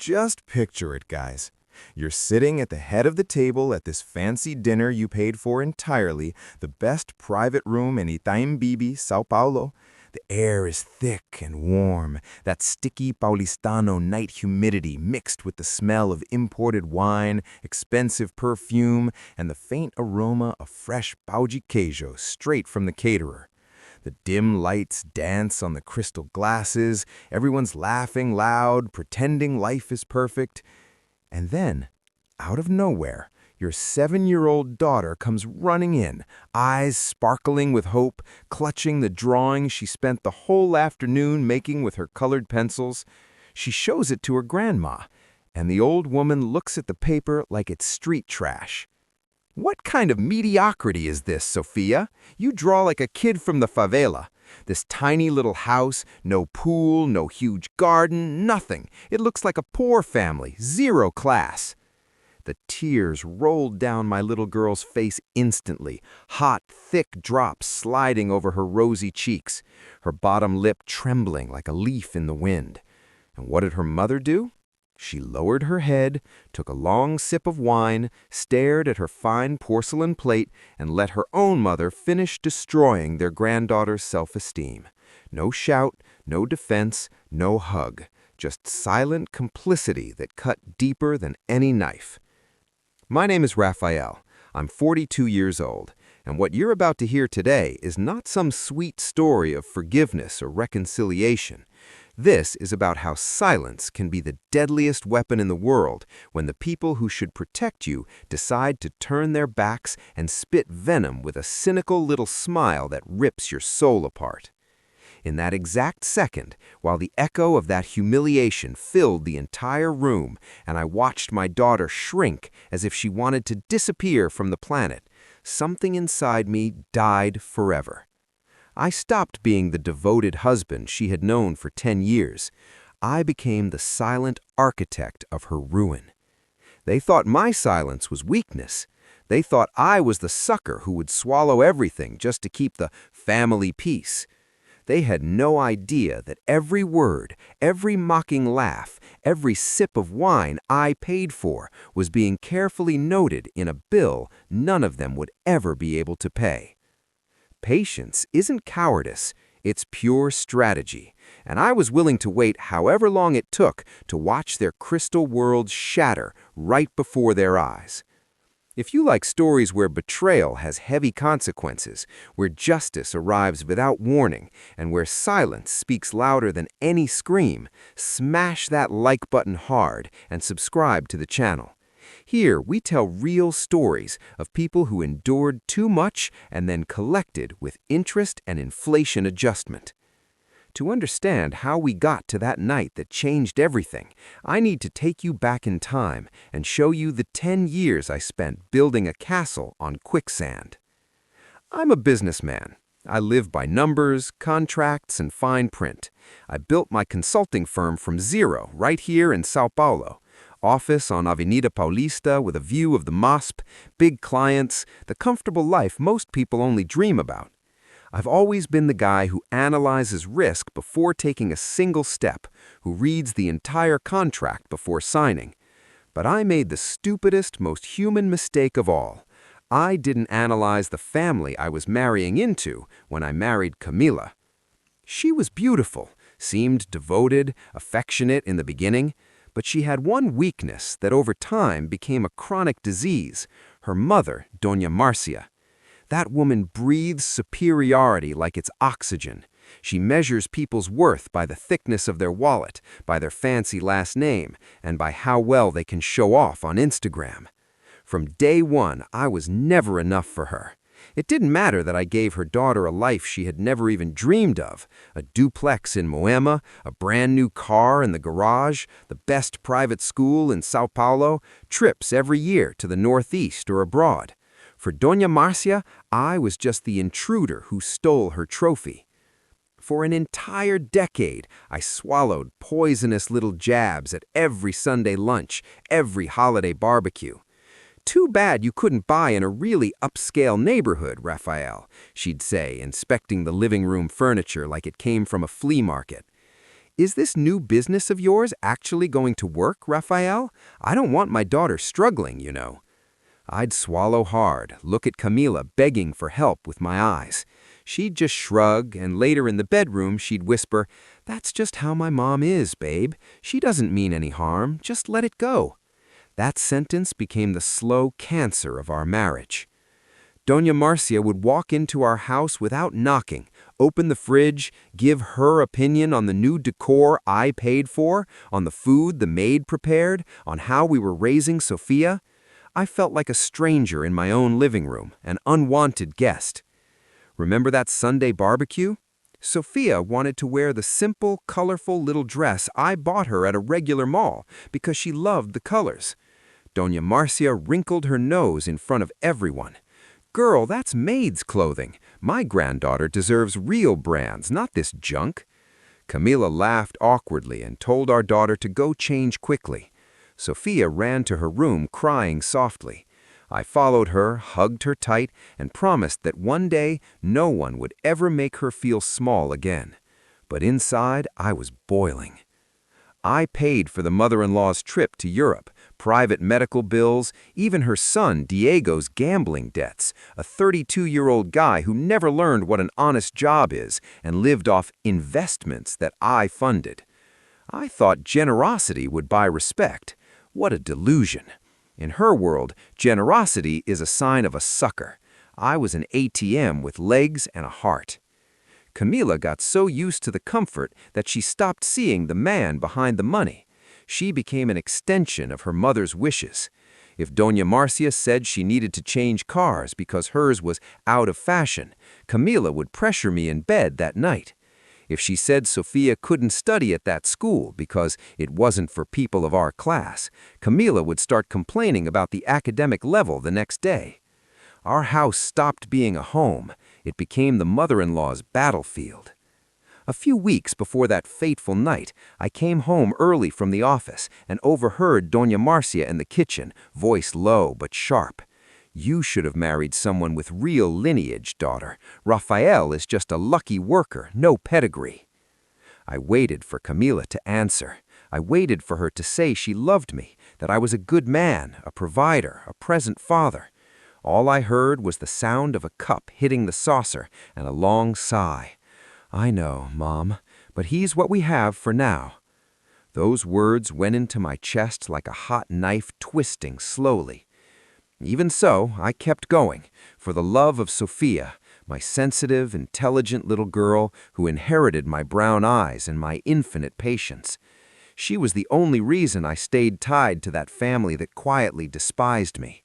Just picture it, guys. You're sitting at the head of the table at this fancy dinner you paid for entirely, the best private room in Itaimbibi, Sao Paulo. The air is thick and warm, that sticky Paulistano night humidity mixed with the smell of imported wine, expensive perfume, and the faint aroma of fresh pão de queijo straight from the caterer. The dim lights dance on the crystal glasses, everyone's laughing loud, pretending life is perfect. And then, out of nowhere, your 7-year-old daughter comes running in, eyes sparkling with hope, clutching the drawing she spent the whole afternoon making with her colored pencils. She shows it to her grandma, and the old woman looks at the paper like it's street trash. "What kind of mediocrity is this, Sofia? You draw like a kid from the favela. This tiny little house, no pool, no huge garden, nothing. It looks like a poor family, zero class." The tears rolled down my little girl's face instantly, hot, thick drops sliding over her rosy cheeks, her bottom lip trembling like a leaf in the wind. And what did her mother do? She lowered her head, took a long sip of wine, stared at her fine porcelain plate, and let her own mother finish destroying their granddaughter's self-esteem. No shout, no defense, no hug, just silent complicity that cut deeper than any knife. My name is Rafael. I'm 42 years old, and what you're about to hear today is not some sweet story of forgiveness or reconciliation. This is about how silence can be the deadliest weapon in the world when the people who should protect you decide to turn their backs and spit venom with a cynical little smile that rips your soul apart. In that exact second, while the echo of that humiliation filled the entire room and I watched my daughter shrink as if she wanted to disappear from the planet, something inside me died forever. I stopped being the devoted husband she had known for 10 years. I became the silent architect of her ruin. They thought my silence was weakness. They thought I was the sucker who would swallow everything just to keep the family peace. They had no idea that every word, every mocking laugh, every sip of wine I paid for was being carefully noted in a bill none of them would ever be able to pay. Patience isn't cowardice, it's pure strategy, and I was willing to wait however long it took to watch their crystal worlds shatter right before their eyes. If you like stories where betrayal has heavy consequences, where justice arrives without warning, and where silence speaks louder than any scream, smash that like button hard and subscribe to the channel. Here, we tell real stories of people who endured too much and then collected with interest and inflation adjustment. To understand how we got to that night that changed everything, I need to take you back in time and show you the 10 years I spent building a castle on quicksand. I'm a businessman. I live by numbers, contracts, and fine print. I built my consulting firm from zero right here in Sao Paulo. Office on Avenida Paulista with a view of the MASP, big clients, the comfortable life most people only dream about. I've always been the guy who analyzes risk before taking a single step, who reads the entire contract before signing. But I made the stupidest, most human mistake of all. I didn't analyze the family I was marrying into when I married Camila. She was beautiful, seemed devoted, affectionate in the beginning, but she had one weakness that over time became a chronic disease, her mother, Doña Marcia. That woman breathes superiority like it's oxygen. She measures people's worth by the thickness of their wallet, by their fancy last name, and by how well they can show off on Instagram. From day one, I was never enough for her. It didn't matter that I gave her daughter a life she had never even dreamed of, a duplex in Moema, a brand new car in the garage, the best private school in Sao Paulo, trips every year to the Northeast or abroad. For Doña Marcia, I was just the intruder who stole her trophy. For an entire decade, I swallowed poisonous little jabs at every Sunday lunch, every holiday barbecue. "Too bad you couldn't buy in a really upscale neighborhood, Rafael," she'd say, inspecting the living room furniture like it came from a flea market. Is this new business of yours actually going to work, Rafael? I don't want my daughter struggling, you know." I'd swallow hard, look at Camila begging for help with my eyes. She'd just shrug, and later in the bedroom she'd whisper, "That's just how my mom is, babe. She doesn't mean any harm. Just let it go." That sentence became the slow cancer of our marriage. Doña Marcia would walk into our house without knocking, open the fridge, give her opinion on the new decor I paid for, on the food the maid prepared, on how we were raising Sofia. I felt like a stranger in my own living room, an unwanted guest. Remember that Sunday barbecue? Sofia wanted to wear the simple, colorful little dress I bought her at a regular mall because she loved the colors. Doña Marcia wrinkled her nose in front of everyone. "Girl, that's maid's clothing. My granddaughter deserves real brands, not this junk." Camila laughed awkwardly and told our daughter to go change quickly. Sofia ran to her room crying softly. I followed her, hugged her tight, and promised that one day no one would ever make her feel small again. But inside, I was boiling. I paid for the mother-in-law's trip to Europe, private medical bills, even her son Diego's gambling debts, a 32-year-old guy who never learned what an honest job is and lived off investments that I funded. I thought generosity would buy respect. What a delusion. In her world, generosity is a sign of a sucker. I was an ATM with legs and a heart. Camila got so used to the comfort that she stopped seeing the man behind the money. She became an extension of her mother's wishes. If Doña Marcia said she needed to change cars because hers was out of fashion, Camila would pressure me in bed that night. If she said Sofia couldn't study at that school because it wasn't for people of our class, Camila would start complaining about the academic level the next day. Our house stopped being a home. It became the mother-in-law's battlefield. A few weeks before that fateful night, I came home early from the office and overheard Doña Marcia in the kitchen, voice low but sharp. "You should have married someone with real lineage, daughter. Rafael is just a lucky worker, no pedigree." I waited for Camila to answer. I waited for her to say she loved me, that I was a good man, a provider, a present father. All I heard was the sound of a cup hitting the saucer and a long sigh. "I know, Mom, but he's what we have for now." Those words went into my chest like a hot knife twisting slowly. Even so, I kept going, for the love of Sofia, my sensitive, intelligent little girl who inherited my brown eyes and my infinite patience. She was the only reason I stayed tied to that family that quietly despised me.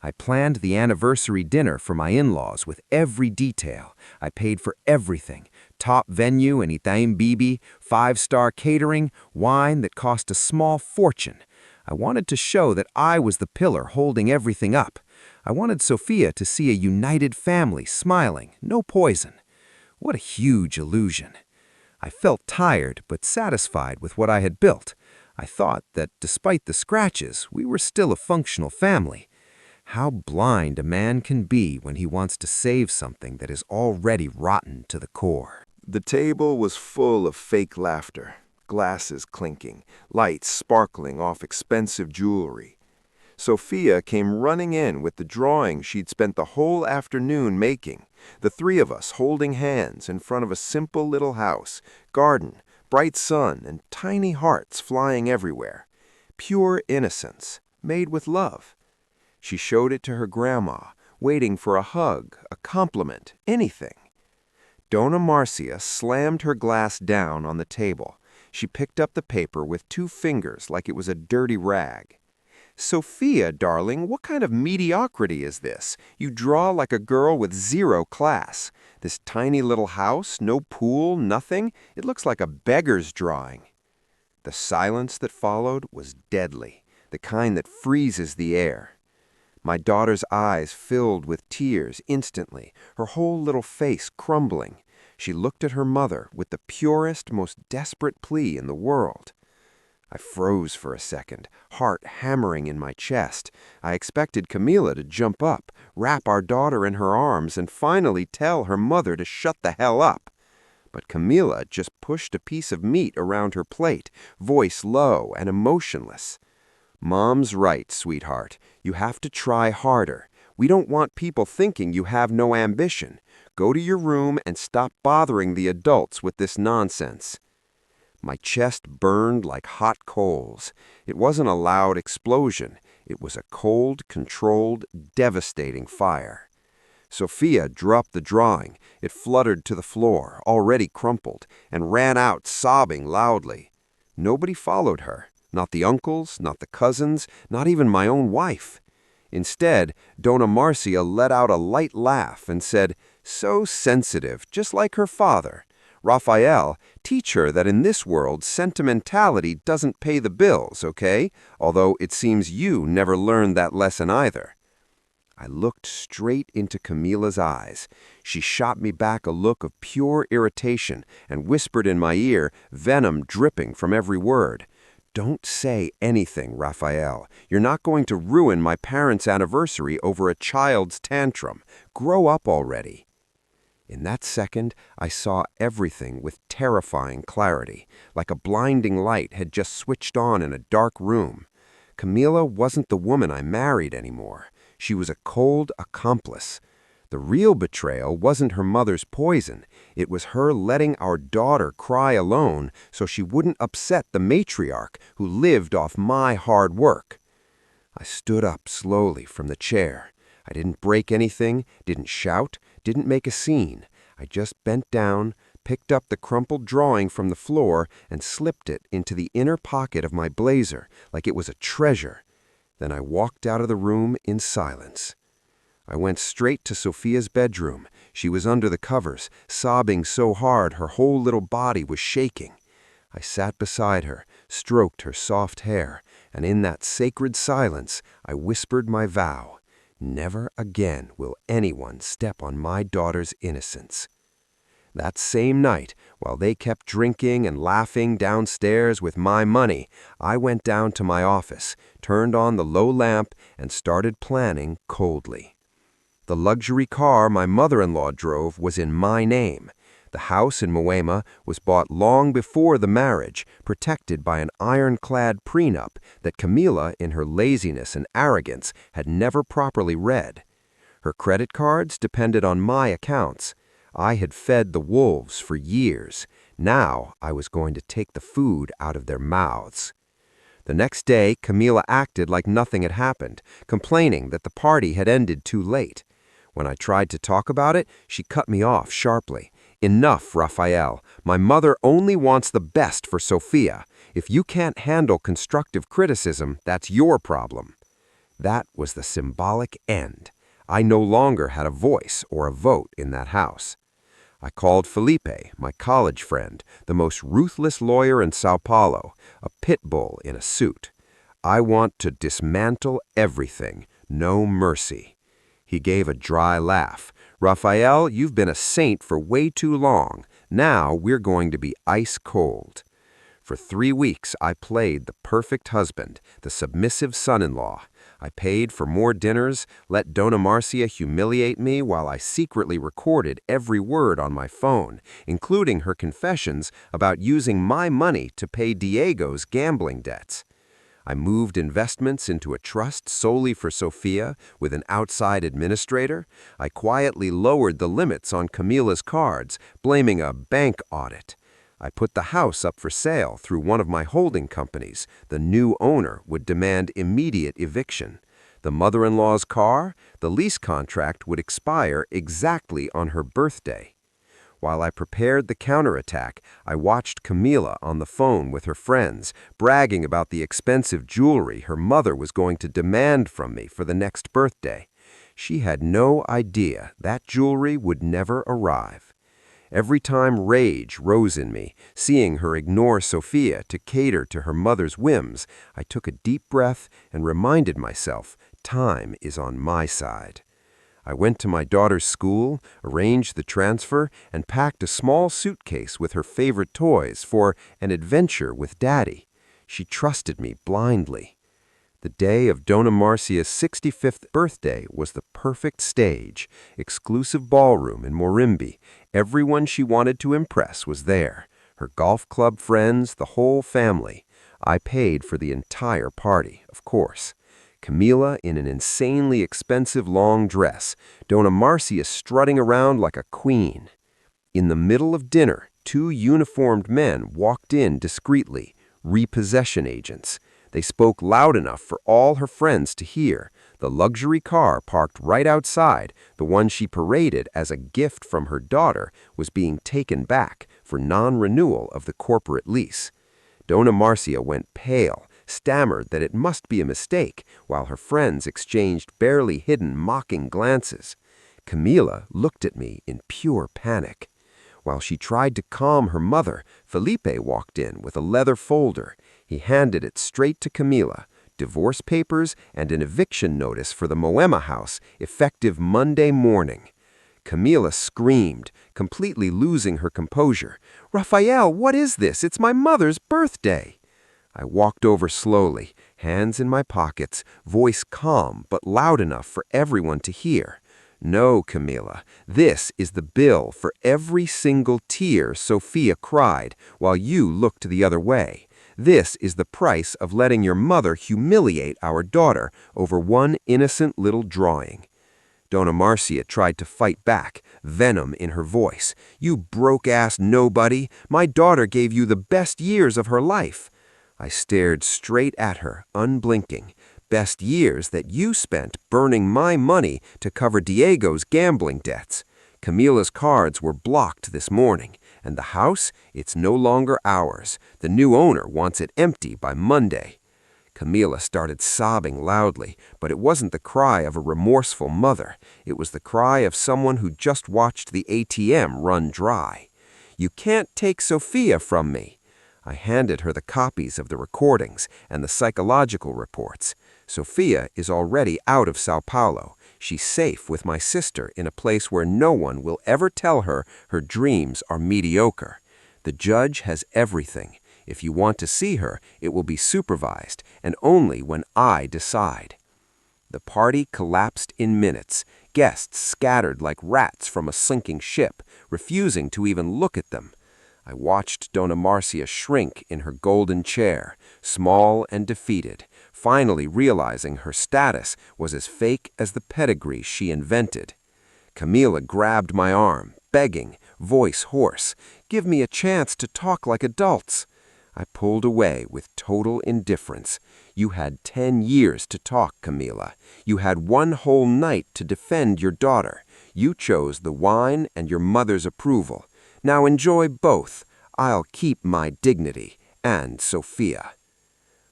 I planned the anniversary dinner for my in-laws with every detail. I paid for everything: top venue in Itaim, 5-star catering, wine that cost a small fortune. I wanted to show that I was the pillar holding everything up. I wanted Sofia to see a united family smiling, no poison. What a huge illusion. I felt tired but satisfied with what I had built. I thought that despite the scratches, we were still a functional family. How blind a man can be when he wants to save something that is already rotten to the core. The table was full of fake laughter, glasses clinking, lights sparkling off expensive jewelry. Sofia came running in with the drawing she'd spent the whole afternoon making, the three of us holding hands in front of a simple little house, garden, bright sun, and tiny hearts flying everywhere. Pure innocence, made with love. She showed it to her grandma, waiting for a hug, a compliment, anything. Doña Marcia slammed her glass down on the table. She picked up the paper with 2 fingers like it was a dirty rag. "Sofia, darling, what kind of mediocrity is this? You draw like a girl with 0 class. This tiny little house, no pool, nothing. It looks like a beggar's drawing." The silence that followed was deadly, the kind that freezes the air. My daughter's eyes filled with tears instantly, her whole little face crumbling. She looked at her mother with the purest, most desperate plea in the world. I froze for a second, heart hammering in my chest. I expected Camila to jump up, wrap our daughter in her arms, and finally tell her mother to shut the hell up. But Camila just pushed a piece of meat around her plate, voice low and emotionless. "Mom's right, sweetheart. You have to try harder. We don't want people thinking you have no ambition. Go to your room and stop bothering the adults with this nonsense." My chest burned like hot coals. It wasn't a loud explosion. It was a cold, controlled, devastating fire. Sofia dropped the drawing. It fluttered to the floor, already crumpled, and ran out sobbing loudly. Nobody followed her. Not the uncles, not the cousins, not even my own wife. Instead, Dona Marcia let out a light laugh and said, "So sensitive, just like her father. Rafael, teach her that in this world sentimentality doesn't pay the bills, okay? Although it seems you never learned that lesson either." I looked straight into Camila's eyes. She shot me back a look of pure irritation and whispered in my ear, venom dripping from every word. "Don't say anything, Rafael. You're not going to ruin my parents' anniversary over a child's tantrum. Grow up already." In that second, I saw everything with terrifying clarity, like a blinding light had just switched on in a dark room. Camila wasn't the woman I married anymore. She was a cold accomplice. The real betrayal wasn't her mother's poison. It was her letting our daughter cry alone so she wouldn't upset the matriarch who lived off my hard work. I stood up slowly from the chair. I didn't break anything, didn't shout, didn't make a scene. I just bent down, picked up the crumpled drawing from the floor, and slipped it into the inner pocket of my blazer like it was a treasure. Then I walked out of the room in silence. I went straight to Sofia's bedroom. She was under the covers, sobbing so hard her whole little body was shaking. I sat beside her, stroked her soft hair, and in that sacred silence I whispered my vow. Never again will anyone step on my daughter's innocence. That same night, while they kept drinking and laughing downstairs with my money, I went down to my office, turned on the low lamp, and started planning coldly. The luxury car my mother-in-law drove was in my name. The house in Moema was bought long before the marriage, protected by an ironclad prenup that Camila, in her laziness and arrogance, had never properly read. Her credit cards depended on my accounts. I had fed the wolves for years. Now I was going to take the food out of their mouths. The next day, Camila acted like nothing had happened, complaining that the party had ended too late. When I tried to talk about it, she cut me off sharply. "Enough, Rafael. My mother only wants the best for Sofia. If you can't handle constructive criticism, that's your problem." That was the symbolic end. I no longer had a voice or a vote in that house. I called Felipe, my college friend, the most ruthless lawyer in Sao Paulo, a pit bull in a suit. "I want to dismantle everything, no mercy." He gave a dry laugh. "Rafael, you've been a saint for way too long. Now we're going to be ice cold." For 3 weeks, I played the perfect husband, the submissive son-in-law. I paid for more dinners, let Dona Marcia humiliate me while I secretly recorded every word on my phone, including her confessions about using my money to pay Diego's gambling debts. I moved investments into a trust solely for Sofia with an outside administrator. I quietly lowered the limits on Camila's cards, blaming a bank audit. I put the house up for sale through one of my holding companies. The new owner would demand immediate eviction. The mother-in-law's car, the lease contract would expire exactly on her birthday. While I prepared the counterattack, I watched Camila on the phone with her friends, bragging about the expensive jewelry her mother was going to demand from me for the next birthday. She had no idea that jewelry would never arrive. Every time rage rose in me, seeing her ignore Sofia to cater to her mother's whims, I took a deep breath and reminded myself, time is on my side. I went to my daughter's school, arranged the transfer, and packed a small suitcase with her favorite toys for an adventure with Daddy. She trusted me blindly. The day of Dona Marcia's 65th birthday was the perfect stage, exclusive ballroom in Morimbi. Everyone she wanted to impress was there. Her golf club friends, the whole family. I paid for the entire party, of course. Camila in an insanely expensive long dress, Dona Marcia strutting around like a queen. In the middle of dinner, two uniformed men walked in discreetly, repossession agents. They spoke loud enough for all her friends to hear. The luxury car parked right outside, the one she paraded as a gift from her daughter, was being taken back for non-renewal of the corporate lease. Dona Marcia went pale, stammered that it must be a mistake, while her friends exchanged barely hidden mocking glances. Camila looked at me in pure panic. While she tried to calm her mother, Felipe walked in with a leather folder. He handed it straight to Camila, divorce papers and an eviction notice for the Moema house, effective Monday morning. Camila screamed, completely losing her composure. "Rafael, what is this? It's my mother's birthday!" I walked over slowly, hands in my pockets, voice calm but loud enough for everyone to hear. "No, Camila, this is the bill for every single tear Sofia cried while you looked the other way. This is the price of letting your mother humiliate our daughter over one innocent little drawing." Dona Marcia tried to fight back, venom in her voice. "You broke-ass nobody! My daughter gave you the best years of her life." I stared straight at her, unblinking. "Best years that you spent burning my money to cover Diego's gambling debts. Camila's cards were blocked this morning, and the house, it's no longer ours. The new owner wants it empty by Monday." Camila started sobbing loudly, but it wasn't the cry of a remorseful mother. It was the cry of someone who just watched the ATM run dry. "You can't take Sofia from me." I handed her the copies of the recordings and the psychological reports. "Sofia is already out of Sao Paulo. She's safe with my sister in a place where no one will ever tell her her dreams are mediocre. The judge has everything. If you want to see her, it will be supervised, and only when I decide." The party collapsed in minutes. Guests scattered like rats from a sinking ship, refusing to even look at them. I watched Dona Marcia shrink in her golden chair, small and defeated, finally realizing her status was as fake as the pedigree she invented. Camila grabbed my arm, begging, voice hoarse, "Give me a chance to talk like adults." I pulled away with total indifference. "You had 10 years to talk, Camila. You had one whole night to defend your daughter. You chose the wine and your mother's approval. Now enjoy both. I'll keep my dignity and Sofia."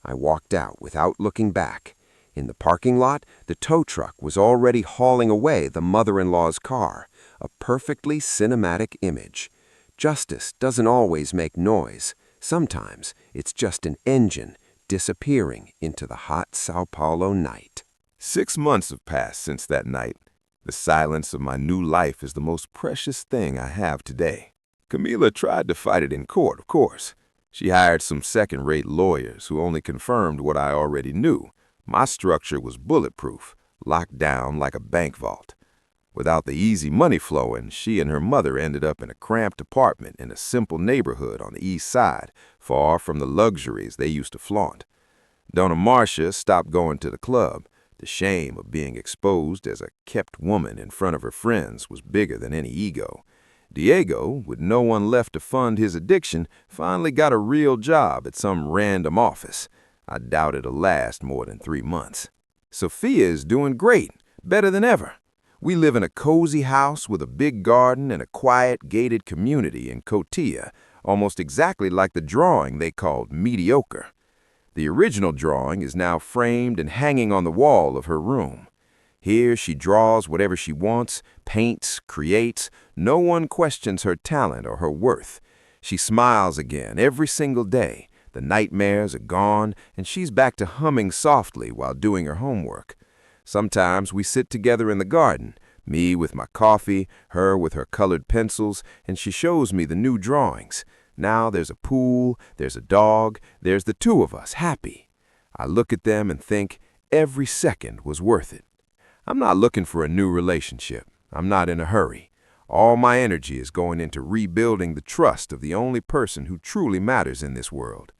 I walked out without looking back. In the parking lot, the tow truck was already hauling away the mother-in-law's car, a perfectly cinematic image. Justice doesn't always make noise. Sometimes it's just an engine disappearing into the hot Sao Paulo night. 6 months have passed since that night. The silence of my new life is the most precious thing I have today. Camila tried to fight it in court, of course. She hired some second-rate lawyers who only confirmed what I already knew. My structure was bulletproof, locked down like a bank vault. Without the easy money flowing, she and her mother ended up in a cramped apartment in a simple neighborhood on the east side, far from the luxuries they used to flaunt. Dona Marcia stopped going to the club. The shame of being exposed as a kept woman in front of her friends was bigger than any ego. Diego, with no one left to fund his addiction, finally got a real job at some random office. I doubt it'll last more than 3 months. Sofia is doing great, better than ever. We live in a cozy house with a big garden and a quiet, gated community in Cotilla, almost exactly like the drawing they called mediocre. The original drawing is now framed and hanging on the wall of her room. Here she draws whatever she wants, paints, creates. No one questions her talent or her worth. She smiles again every single day. The nightmares are gone, and she's back to humming softly while doing her homework. Sometimes we sit together in the garden, me with my coffee, her with her colored pencils, and she shows me the new drawings. Now there's a pool, there's a dog, there's the two of us, happy. I look at them and think every second was worth it. I'm not looking for a new relationship. I'm not in a hurry. All my energy is going into rebuilding the trust of the only person who truly matters in this world.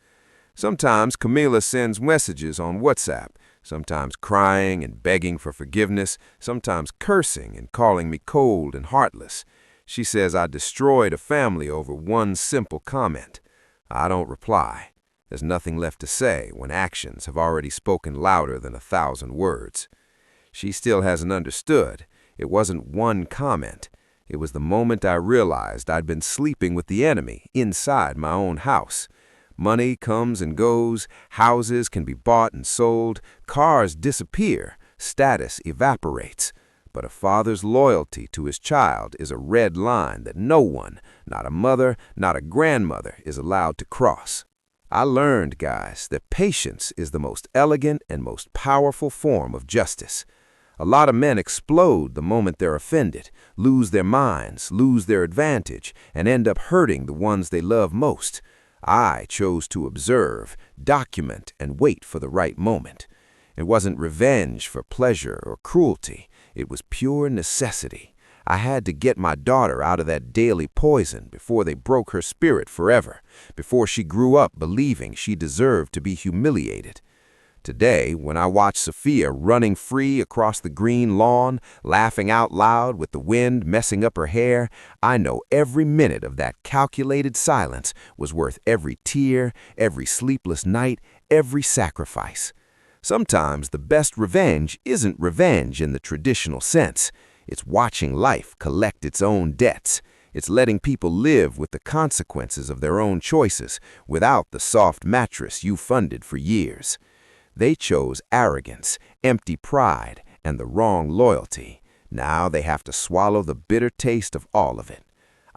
Sometimes Camila sends messages on WhatsApp, sometimes crying and begging for forgiveness, sometimes cursing and calling me cold and heartless. She says I destroyed a family over one simple comment. I don't reply. There's nothing left to say when actions have already spoken louder than 1,000 words. She still hasn't understood. It wasn't one comment. It was the moment I realized I'd been sleeping with the enemy inside my own house. Money comes and goes, houses can be bought and sold, cars disappear, status evaporates. But a father's loyalty to his child is a red line that no one, not a mother, not a grandmother, is allowed to cross. I learned, guys, that patience is the most elegant and most powerful form of justice. A lot of men explode the moment they're offended, lose their minds, lose their advantage, and end up hurting the ones they love most. I chose to observe, document, and wait for the right moment. It wasn't revenge for pleasure or cruelty. It was pure necessity. I had to get my daughter out of that daily poison before they broke her spirit forever, before she grew up believing she deserved to be humiliated. Today, when I watch Sofia running free across the green lawn, laughing out loud with the wind messing up her hair, I know every minute of that calculated silence was worth every tear, every sleepless night, every sacrifice. Sometimes the best revenge isn't revenge in the traditional sense. It's watching life collect its own debts. It's letting people live with the consequences of their own choices without the soft mattress you funded for years. They chose arrogance, empty pride, and the wrong loyalty. Now they have to swallow the bitter taste of all of it.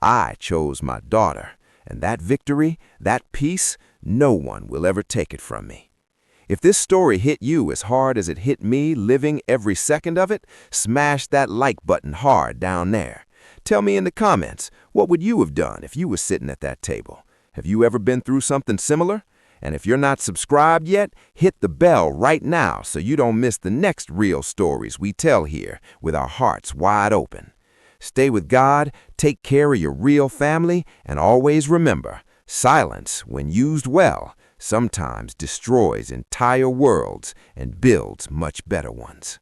I chose my daughter, and that victory, that peace, no one will ever take it from me. If this story hit you as hard as it hit me living every second of it, smash that like button hard down there. Tell me in the comments, what would you have done if you were sitting at that table? Have you ever been through something similar? And if you're not subscribed yet, hit the bell right now so you don't miss the next real stories we tell here with our hearts wide open. Stay with God, take care of your real family, and always remember, silence, when used well, sometimes destroys entire worlds and builds much better ones.